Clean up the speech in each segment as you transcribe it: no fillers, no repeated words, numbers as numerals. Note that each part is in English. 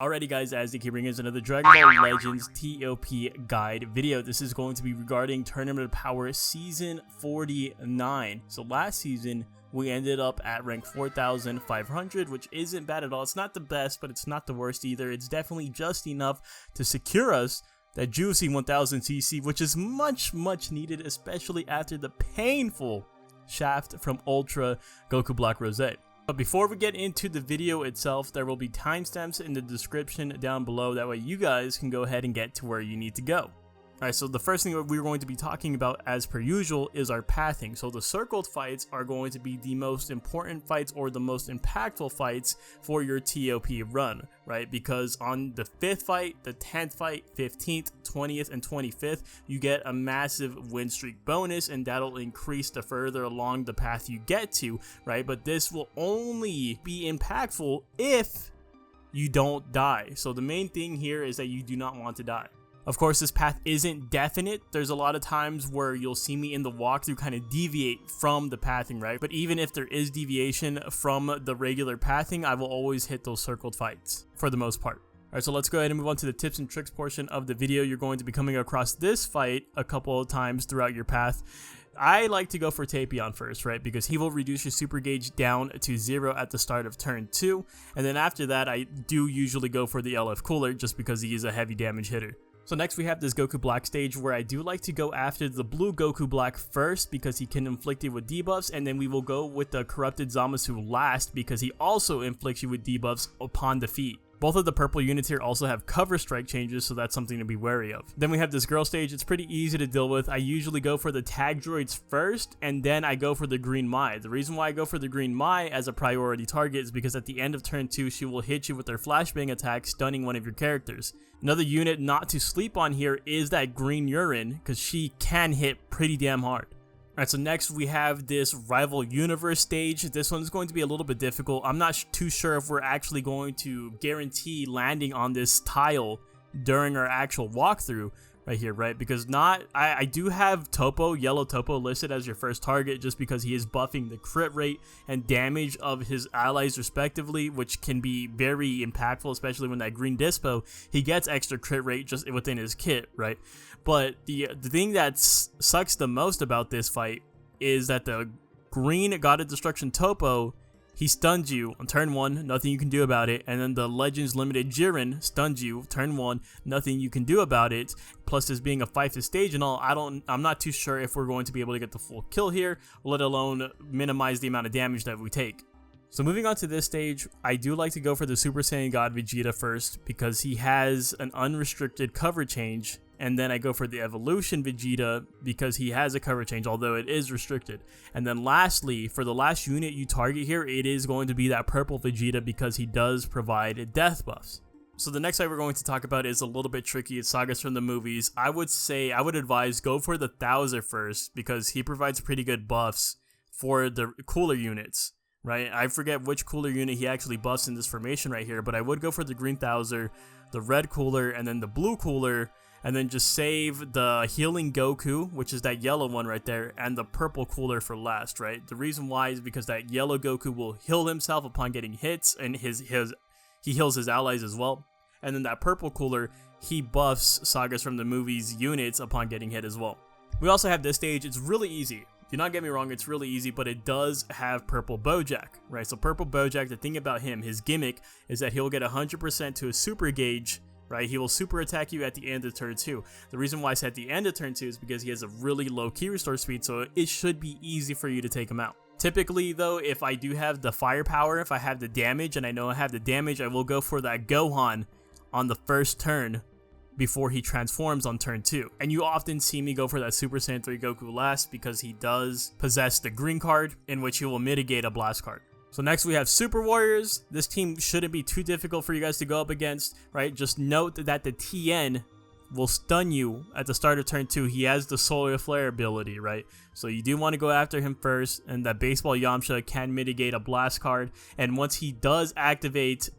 Alrighty guys, as they keep bringing us another Dragon Ball Legends ToP guide video. This is going to be regarding Tournament of Power Season 49. So last season, we ended up at rank 4,500, which isn't bad at all. It's not the best, but it's not the worst either. It's definitely just enough to secure us that juicy 1000 CC, which is much needed, especially after the painful shaft from Ultra Goku Black Rose. But before we get into the video itself, there will be timestamps in the description down below. That way you guys can go ahead and get to where you need to go. Alright, so the first thing that we're going to be talking about, as per usual, is our pathing. So the circled fights are going to be the most important fights or the most impactful fights for your ToP run, right? Because on the 5th fight, the 10th fight, 15th, 20th, and 25th, you get a massive win streak bonus, and that'll increase the further along the path you get to, right? But this will only be impactful if you don't die. So the main thing here is that you do not want to die. Of course, this path isn't definite. There's a lot of times where you'll see me in the walkthrough kind of deviate from the pathing, right? But even if there is deviation from the regular pathing, I will always hit those circled fights for the most part. Alright, so let's go ahead and move on to the tips and tricks portion of the video. You're going to be coming across this fight a couple of times throughout your path. I like to go for Tapion first, right? Because he will reduce your super gauge down to 0 at the start of turn 2. And then after that, I do usually go for the LF Cooler just because he is a heavy damage hitter. So next we have this Goku Black stage where I do like to go after the blue Goku Black first because he can inflict it with debuffs, and then we will go with the corrupted Zamasu last because he also inflicts you with debuffs upon defeat. Both of the purple units here also have cover strike changes, so that's something to be wary of. Then we have this girl stage. It's pretty easy to deal with. I usually go for the tag droids first, and then I go for the green Mai. The reason why I go for the green Mai as a priority target is because at the end of turn 2, she will hit you with her flashbang attack, stunning one of your characters. Another unit not to sleep on here is that green Urine, because she can hit pretty damn hard. Alright, so next we have this Rival Universe stage. This one's going to be a little bit difficult. I'm not too sure if we're actually going to guarantee landing on this tile during our actual walkthrough right here, right? Because I do have Topo, Yellow Topo, listed as your first target just because he is buffing the crit rate and damage of his allies respectively, which can be very impactful, especially when that green Dispo, he gets extra crit rate just within his kit, right? But the thing that sucks the most about this fight is that the green God of Destruction Topo, he stuns you on turn 1, nothing you can do about it, and then the Legends Limited Jiren stuns you turn 1, nothing you can do about it. Plus this being a 5th stage and all, I'm not too sure if we're going to be able to get the full kill here, let alone minimize the amount of damage that we take. So moving on to this stage, I do like to go for the Super Saiyan God Vegeta first because he has an unrestricted cover change, and then I go for the Evolution Vegeta because he has a cover change, although it is restricted. And then lastly, for the last unit you target here, it is going to be that purple Vegeta because he does provide death buffs. So the next fight we're going to talk about is a little bit tricky. It's Sagas from the movies. I would advise go for the Thouser first because he provides pretty good buffs for the cooler units. Right, I forget which cooler unit he actually buffs in this formation right here, but I would go for the green Thouser, the red cooler, and then the blue cooler, and then just save the healing Goku, which is that yellow one right there, and the purple cooler for last, right? The reason why is because that yellow Goku will heal himself upon getting hits, and he heals his allies as well. And then that purple cooler, he buffs Sagas from the movies units upon getting hit as well. We also have this stage. It's really easy. Do not get me wrong, it's really easy, but it does have Purple Bojack, right? So Purple Bojack, the thing about him, his gimmick, is that he'll get 100% to a super gauge, right? He will super attack you at the end of turn 2. The reason why I said at the end of turn 2 is because he has a really low key restore speed, so it should be easy for you to take him out. Typically though, if I do have the firepower, if I have the damage, and I know I have the damage, I will go for that Gohan on the first turn before he transforms on turn 2. And you often see me go for that Super Saiyan 3 Goku last because he does possess the green card, in which he will mitigate a blast card. So next we have Super Warriors. This team shouldn't be too difficult for you guys to go up against, right? Just note that the TN will stun you at the start of turn 2. He has the Solar Flare ability, right? So you do want to go after him first, and that Baseball Yamcha can mitigate a blast card. And once he does activate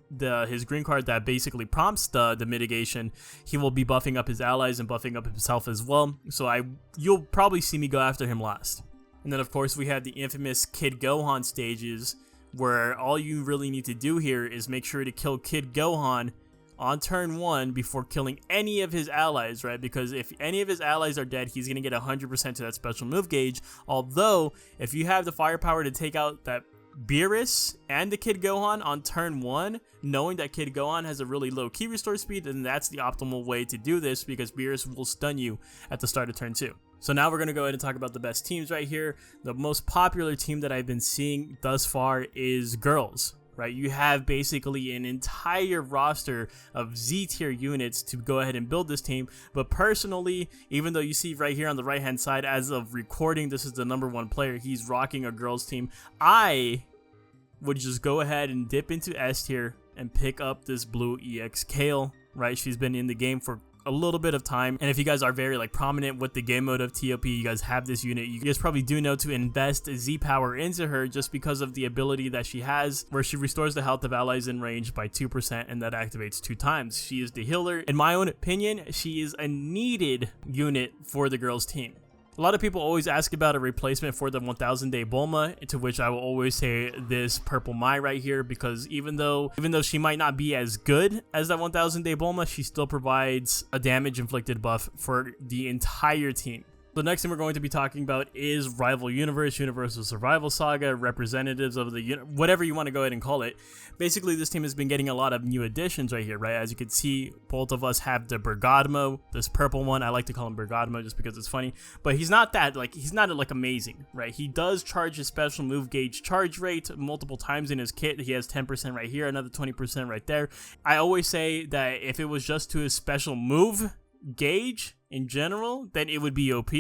his green card that basically prompts the mitigation, he will be buffing up his allies and buffing up himself as well. So you'll probably see me go after him last. And then of course we have the infamous Kid Gohan stages, where all you really need to do here is make sure to kill Kid Gohan on turn 1 before killing any of his allies, right? Because if any of his allies are dead, he's going to get 100% to that special move gauge. Although, if you have the firepower to take out that Beerus and the Kid Gohan on turn 1, knowing that Kid Gohan has a really low key restore speed, then that's the optimal way to do this, because Beerus will stun you at the start of turn 2. So now we're going to go ahead and talk about the best teams right here. The most popular team that I've been seeing thus far is girls, right? You have basically an entire roster of Z tier units to go ahead and build this team. But personally, even though you see right here on the right hand side, as of recording, this is the #1 player, he's rocking a girls team. I would just go ahead and dip into S tier and pick up this blue EX Kale, right? She's been in the game for a little bit of time, and if you guys are very prominent with the game mode of ToP, you guys have this unit, you guys probably do know to invest Z power into her, just because of the ability that she has where she restores the health of allies in range by 2%, and that activates 2 times. She is the healer. In my own opinion, she is a needed unit for the girls team. A lot of people always ask about a replacement for the 1000 day Bulma, to which I will always say this purple Mai right here, because even though she might not be as good as that 1000 day Bulma, she still provides a damage inflicted buff for the entire team. The next thing we're going to be talking about is Rival Universe, Universal Survival Saga, representatives of the whatever you want to go ahead and call it. Basically, this team has been getting a lot of new additions right here, right? As you can see, both of us have the Bergadmo, this purple one. I like to call him Bergadmo just because it's funny, but he's not that he's not amazing, right? He does charge his special move gauge charge rate multiple times in his kit. He has 10% right here, another 20% right there. I always say that if it was just to his special move gauge in general, then it would be OP,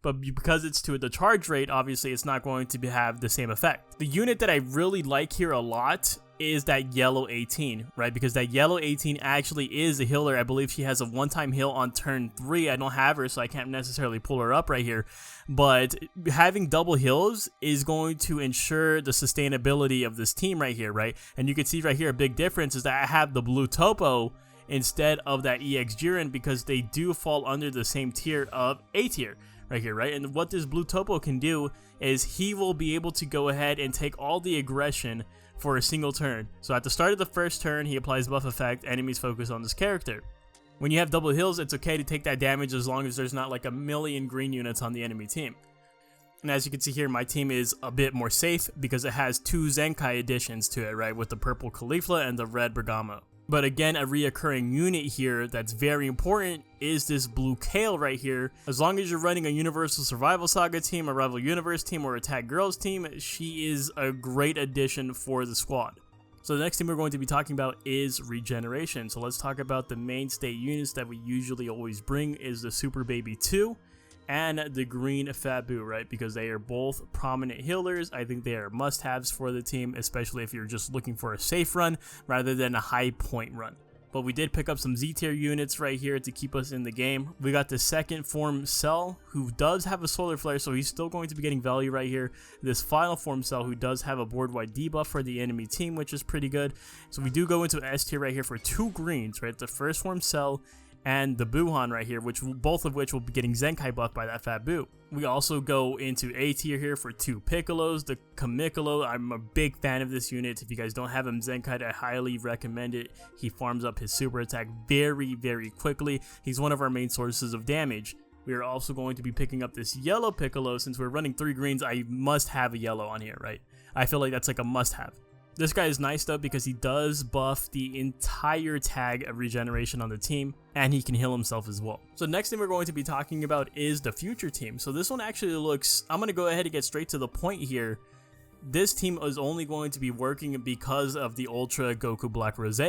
but because it's to the charge rate, obviously it's not going to have the same effect. The unit that I really like here a lot is that yellow 18, right? Because that yellow 18 actually is a healer. I believe she has a one-time heal on turn 3. I don't have her, so I can't necessarily pull her up right here, but having double heals is going to ensure the sustainability of this team right here, right? And you can see right here a big difference is that I have the blue Topo instead of that EX Jiren, because they do fall under the same tier of A tier right here, right? And what this blue Topo can do is he will be able to go ahead and take all the aggression for a single turn. So at the start of the first turn, he applies buff effect, enemies focus on this character. When you have double heals, it's okay to take that damage as long as there's not a million green units on the enemy team. And as you can see here, my team is a bit more safe because it has 2 Zenkai additions to it, right? With the purple Caulifla and the red Bergamo. But again, a reoccurring unit here that's very important is this blue Kale right here. As long as you're running a Universal Survival Saga team, a Rival Universe team, or a Tag Girls team, she is a great addition for the squad. So the next thing we're going to be talking about is regeneration. So let's talk about the mainstay units that we usually always bring is the Super Baby 2 and the green Fabu, right? Because they are both prominent healers. I think they are must-haves for the team, especially if you're just looking for a safe run rather than a high point run. But we did pick up some Z tier units right here to keep us in the game. We got the second form Cell, who does have a solar flare, so he's still going to be getting value right here. This final form Cell, who does have a board-wide debuff for the enemy team, which is pretty good. So we do go into S tier right here for 2 greens, right? The first form Cell and the Buhan right here, both of which will be getting Zenkai buff by that Fat Boo. We also go into A tier here for 2 Piccolos. The Kamikolo, I'm a big fan of this unit. If you guys don't have him Zenkai, I highly recommend it. He farms up his super attack very, very quickly. He's one of our main sources of damage. We are also going to be picking up this yellow Piccolo. Since we're running 3 greens, I must have a yellow on here, right? I feel like that's a must-have. This guy is nice though because he does buff the entire tag of regeneration on the team, and he can heal himself as well. So next thing we're going to be talking about is the future team. So this one actually looks, I'm going to go ahead and get straight to the point here. This team is only going to be working because of the Ultra Goku Black Rose,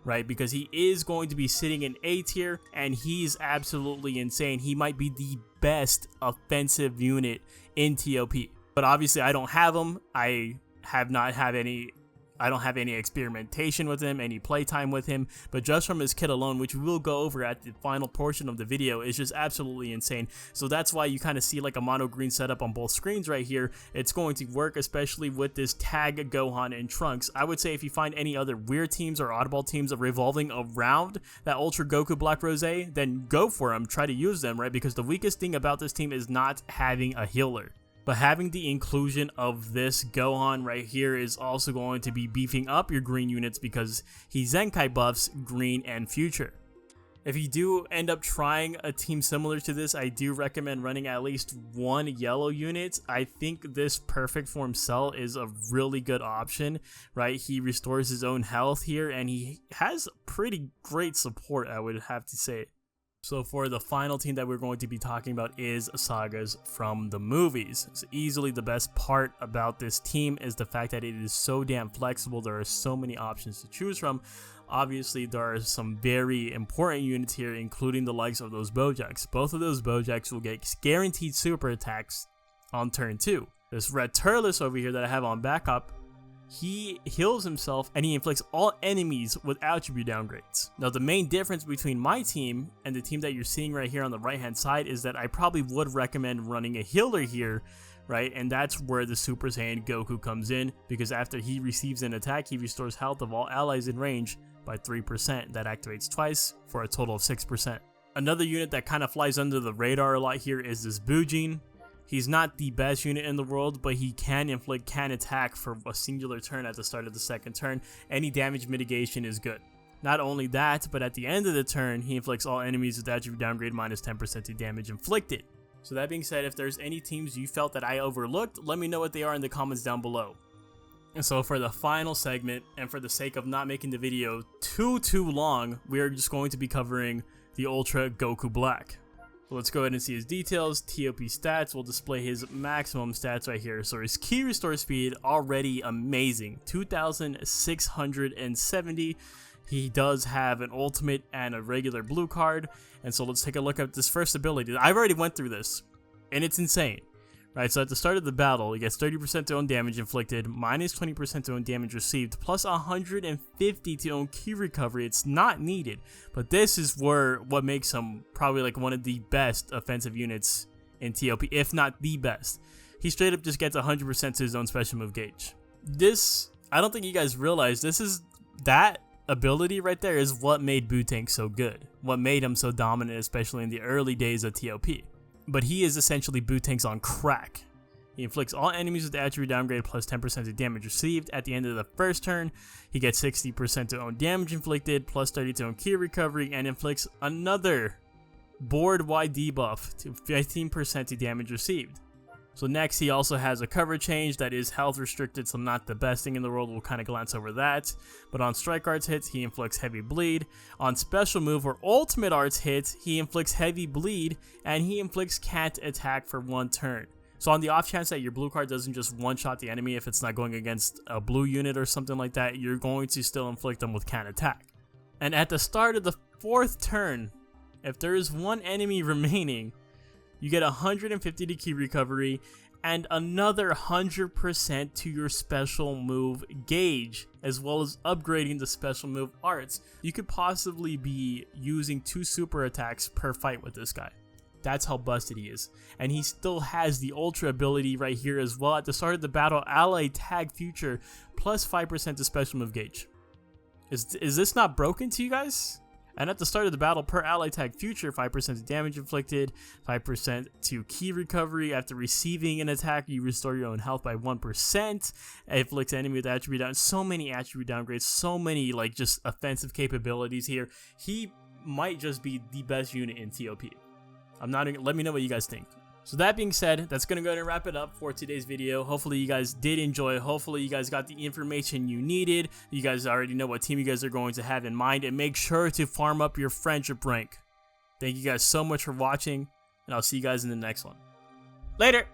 right? Because he is going to be sitting in A tier, and he's absolutely insane. He might be the best offensive unit in ToP. But obviously I don't have him. I don't have any experimentation with him, any playtime with him, but just from his kit alone, which we will go over at the final portion of the video, is just absolutely insane. So that's why you kind of see a mono green setup on both screens right here. It's going to work, especially with this tag Gohan and Trunks. I would say if you find any other weird teams or oddball teams revolving around that Ultra Goku Black Rose, then go for them, try to use them, right? Because the weakest thing about this team is not having a healer. But having the inclusion of this Gohan right here is also going to be beefing up your green units because he Zenkai buffs green and future. If you do end up trying a team similar to this, I do recommend running at least one yellow unit. I think this Perfect Form Cell is a really good option, right? He restores his own health here, and he has pretty great support, I would have to say. So for the final team that we're going to be talking about is Sagas from the movies. So easily the best part about this team is the fact that it is so damn flexible. There are so many options to choose from. Obviously, there are some very important units here, including the likes of those Bojaks. Both of those Bojaks will get guaranteed super attacks on turn 2. This Red Turles over here that I have on backup, he heals himself and he inflicts all enemies with attribute downgrades. Now, the main difference between my team and the team that you're seeing right here on the right hand side is that I probably would recommend running a healer here, right? And that's where the Super Saiyan Goku comes in, because after he receives an attack, he restores health of all allies in range by 3%. That activates twice for a total of 6%. Another unit that kind of flies under the radar a lot here is this Bujin. He's not the best unit in the world, but he can attack for a singular turn at the start of the second turn. Any damage mitigation is good. Not only that, but at the end of the turn, he inflicts all enemies with attribute downgrade minus 10% to damage inflicted. So that being said, if there's any teams you felt that I overlooked, let me know what they are in the comments down below. And so for the final segment, and for the sake of not making the video too long, we are just going to be covering the Ultra Goku Black. So let's go ahead and see his details. ToP stats will display his maximum stats right here. So his key restore speed, already amazing, 2,670. He does have an ultimate and a regular blue card. And so let's take a look at this first ability. I've already went through this, and it's insane. Right, so at the start of the battle, he gets 30% to own damage inflicted, minus 20% to own damage received, plus 150 to own key recovery. It's not needed, but this is what makes him probably like one of the best offensive units in ToP, if not the best. He straight up just gets 100% to his own special move gauge. This, I don't think you guys realize, that ability right there is what made Bootank so good, what made him so dominant, especially in the early days of ToP. But he is essentially Bootank's on crack. He inflicts all enemies with attribute downgrade plus 10% to damage received. At the end of the first turn, he gets 60% to own damage inflicted, plus 30 to own key recovery, and inflicts another board-wide debuff to 15% to damage received. So next, he also has a cover change that is health restricted, so not the best thing in the world. We'll kind of glance over that. But on strike arts hits, he inflicts heavy bleed. On special move or ultimate arts hits, he inflicts heavy bleed, and he inflicts can't attack for 1 turn. So on the off chance that your blue card doesn't just one-shot the enemy if it's not going against a blue unit or something like that, you're going to still inflict them with can't attack. And at the start of the 4th turn, if there is one enemy remaining, you get 150 to key recovery and another 100% to your special move gauge, as well as upgrading the special move arts. You could possibly be using 2 super attacks per fight with this guy. That's how busted he is. And he still has the ultra ability right here as well. At the start of the battle, ally tag future plus 5% to special move gauge. Is this not broken to you guys? And at the start of the battle, per ally tag future, 5% to damage inflicted, 5% to key recovery. After receiving an attack, you restore your own health by 1%. It inflicts enemy with attribute down. So many attribute downgrades, so many like just offensive capabilities here. He might just be the best unit in ToP. Let me know what you guys think. So that being said, that's going to go ahead and wrap it up for today's video. Hopefully you guys did enjoy. Hopefully you guys got the information you needed. You guys already know what team you guys are going to have in mind. And make sure to farm up your friendship rank. Thank you guys so much for watching. And I'll see you guys in the next one. Later!